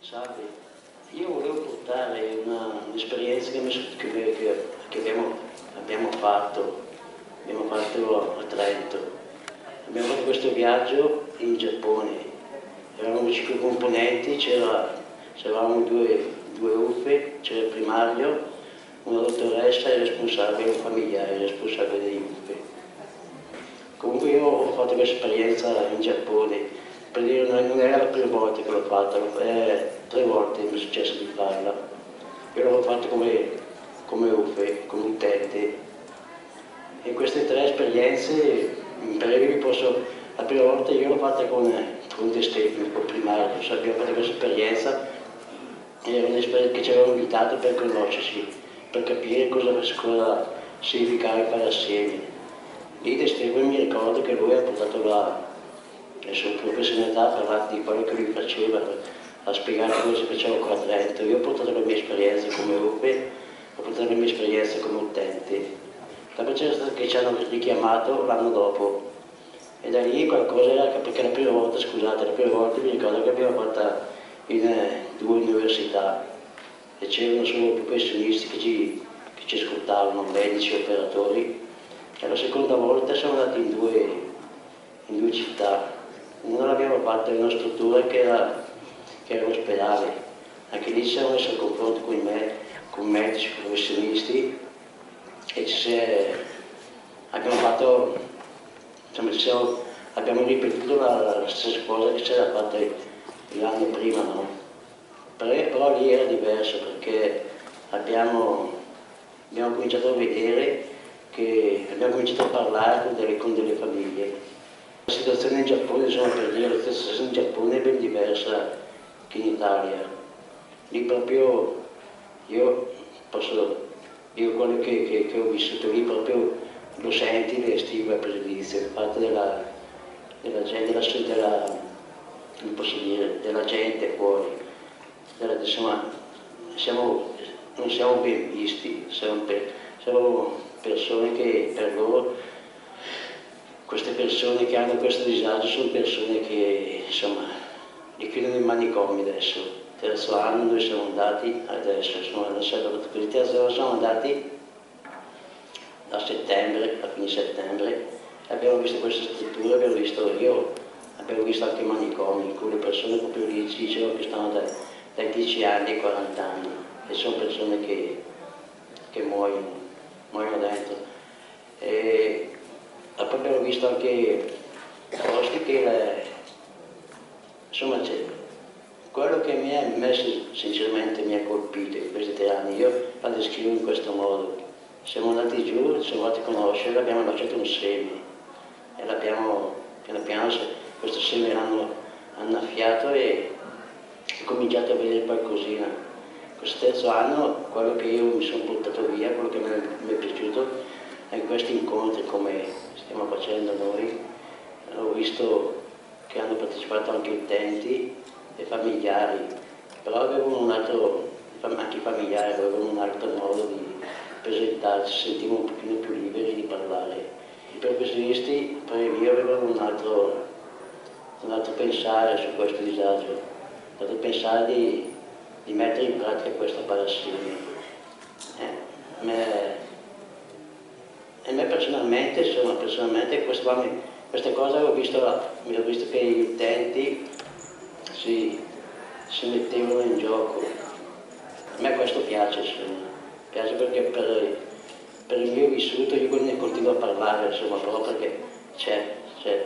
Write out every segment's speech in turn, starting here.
Salve, io volevo portare un'esperienza che abbiamo fatto a Trento. Abbiamo fatto questo viaggio in Giappone, eravamo 5 componenti, c'eravamo due UFE, c'era il primario, una dottoressa e il responsabile familiare, il responsabile degli UFE. Comunque io ho fatto questa esperienza in Giappone. Per dire, non era la prima volta che l'ho fatta, 3 volte mi è successo di farla. Io l'avevo fatto come UFE, come utente. E queste 3 esperienze, in breve la prima volta io l'ho fatta con un test tecnico primario, cioè abbiamo fatto questa esperienza, era un'esperienza che ci avevano invitato per conoscersi, per capire cosa significava fare assieme. Lì test tecnico mi ricordo che lui ha portato la sua professionalità, ha parlato di quello che lui faceva, ha spiegato cosa si faceva qua a Trento. Io ho portato la mia esperienza come UFE, ho portato la mia esperienza come utente. Dopo c'era stato che ci hanno richiamato l'anno dopo e da lì qualcosa era, perché la prima volta mi ricordo che abbiamo fatta in 2 università e c'erano solo professionisti che ci ascoltavano, medici, operatori, e la seconda volta siamo andati in due città. Una l'abbiamo fatta in una struttura che era l'ospedale, anche lì ci siamo messi a confronto con medici, professionisti e abbiamo ripetuto la stessa cosa che c'era fatta l'anno prima, no? Però lì era diverso perché abbiamo cominciato a vedere abbiamo cominciato a parlare con delle famiglie. La situazione in Giappone, insomma, per dire, la situazione in Giappone è ben diversa che in Italia. Lì proprio quello che ho vissuto lì proprio lo senti le stigma e pregiudizi, da parte della gente, non posso dire, della gente fuori. Insomma, non siamo ben visti, siamo persone che per loro, queste persone che hanno questo disagio sono persone che insomma li chiudono in manicomi adesso. Terzo anno noi siamo andati, adesso il terzo anno siamo andati a fine settembre, abbiamo visto questa struttura, abbiamo visto anche i manicomi, con le persone proprio lì dicevano che stanno dai 10 anni ai 40 anni e sono persone che muoiono dentro. E poi abbiamo visto anche posti che, insomma, quello che sinceramente mi ha colpito in questi 3 anni, io la descrivo in questo modo. Siamo andati giù, siamo andati a conoscere, abbiamo lasciato un seme e piano piano questo seme l'hanno annaffiato e ho cominciato a vedere qualcosina. Questo terzo anno, quello che io mi sono portato via, quello che mi è piaciuto, è questi incontri come stiamo facendo noi. Ho visto che hanno partecipato anche utenti e familiari, però anche i familiari avevano un altro modo di presentarsi, si sentivano un pochino più liberi di parlare. I professionisti, per io, avevano un altro pensare su questo disagio, un altro pensare di mettere in pratica questa parassimi. E me personalmente questa cosa ho visto che gli utenti si mettevano in gioco. A me questo piace, insomma. Piace perché per il mio vissuto io ne continuo a parlare, insomma, però perché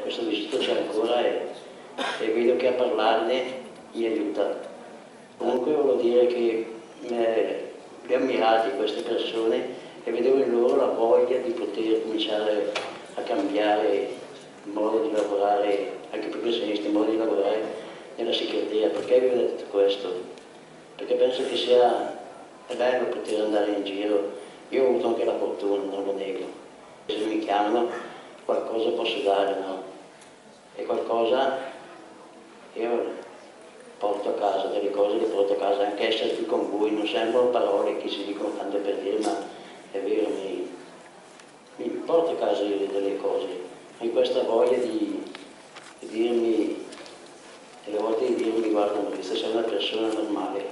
questo vissuto c'è ancora e vedo che a parlarne mi aiuta. Comunque volevo dire che li ho ammirati queste persone e vedevo in loro la voglia di poter cominciare a cambiare il modo di lavorare, anche i professionisti, il modo di lavorare nella segreteria. Perché vi ho detto questo? Perché penso che è bello poter andare in giro. Io ho avuto anche la fortuna, non lo nego. Se mi chiamano qualcosa posso dare, no? E qualcosa io porto a casa, delle cose le porto a casa, anche essere qui con voi, non sembrano parole che si dicono tanto per dire, ma è vero, mi porto a casa io delle cose. Ho questa voglia di dirmi, delle volte di dirmi, guarda, guarda Maurizio, sei una persona normale,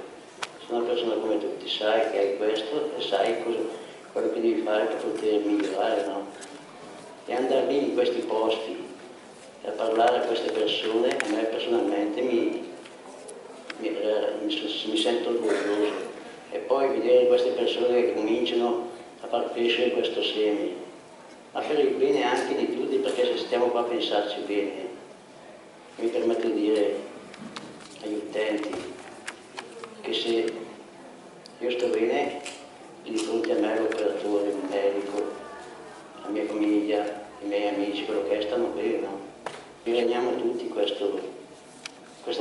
sei una persona come tutti, sai che hai questo e sai quello che devi fare per poter migliorare, no? E andare lì in questi posti a parlare a queste persone, a me personalmente mi sento orgoglioso. E poi vedere queste persone che cominciano a far crescere questo seme, ma per il bene anche di tutti, perché se stiamo qua a pensarci bene, mi permetto di dire agli utenti che se io sto bene, di fronte a me l'operatore, il medico, la mia famiglia, i miei amici, quello che è, stanno bene, no? Guadagniamo tutti questo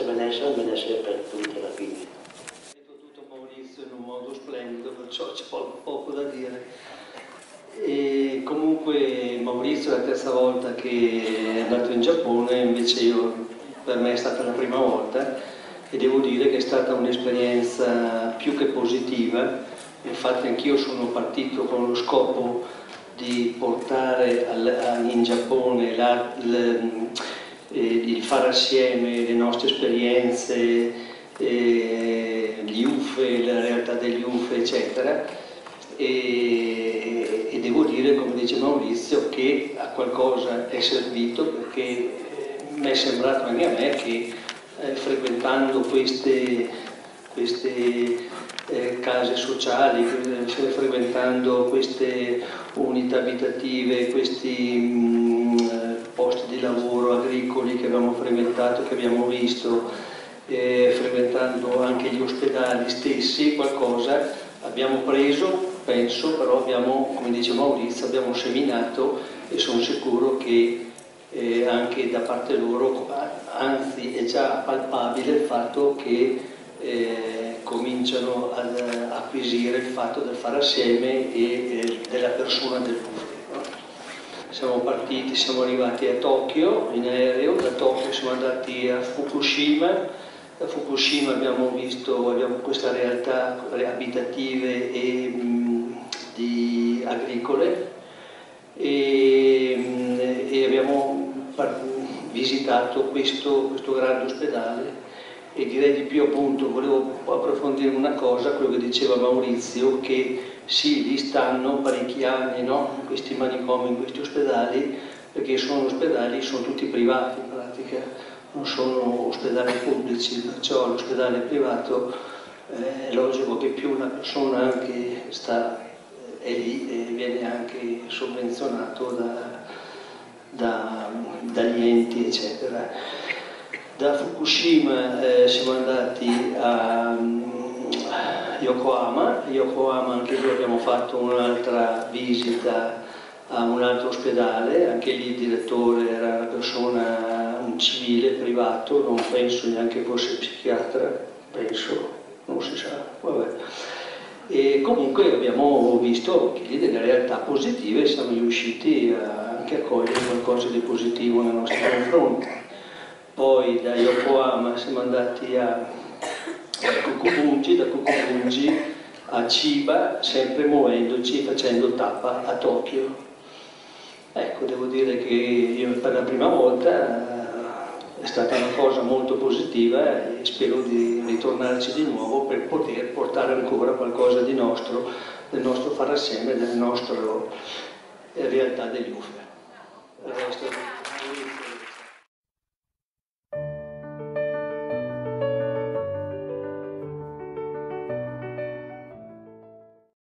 benessere è un benessere per tutti alla fine. Ha detto tutto Maurizio in un modo splendido, perciò c'è poco da dire. E comunque Maurizio è la terza volta che è andato in Giappone, invece per me è stata la prima volta e devo dire che è stata un'esperienza più che positiva. Infatti anch'io sono partito con lo scopo di portare in Giappone di fare assieme le nostre esperienze, gli UFE, la realtà degli UFE, eccetera. E devo dire, come dice Maurizio, che a qualcosa è servito, perché mi è sembrato anche a me che frequentando queste case sociali, frequentando queste unità abitative, questi posti di lavoro agricoli che abbiamo frequentato, che abbiamo visto, frequentando anche gli ospedali stessi, qualcosa abbiamo preso, penso, però abbiamo, come dice Maurizio, abbiamo seminato e sono sicuro che anche da parte loro, anzi è già palpabile il fatto che cominciano ad acquisire il fatto del fare assieme e della persona dell'UFE. No? Siamo partiti, siamo arrivati a Tokyo in aereo, da Tokyo siamo andati a Fukushima, da Fukushima abbiamo visto queste realtà abitative e agricole e abbiamo visitato questo grande ospedale. E direi di più, appunto, volevo approfondire una cosa, quello che diceva Maurizio, che sì, lì stanno parecchi anni, no? In questi manicomi, in questi ospedali, perché sono ospedali, sono tutti privati in pratica, non sono ospedali pubblici, perciò l'ospedale privato è logico che più una persona anche è lì e viene anche sovvenzionato dagli enti, eccetera. Da Fukushima siamo andati a Yokohama, anche lì abbiamo fatto un'altra visita a un altro ospedale, anche lì il direttore era una persona, un civile privato, non penso neanche fosse psichiatra, penso, non si sa, vabbè. E comunque abbiamo visto anche lì delle realtà positive e siamo riusciti anche a cogliere qualcosa di positivo nei nostri confronti. Poi da Yokohama siamo andati a Kokubunji, da Kokubunji a Chiba, sempre muovendoci, facendo tappa a Tokyo. Ecco, devo dire che io per la prima volta è stata una cosa molto positiva e spero di ritornarci di nuovo per poter portare ancora qualcosa di nostro, del nostro fare assieme, della nostra realtà degli UFE.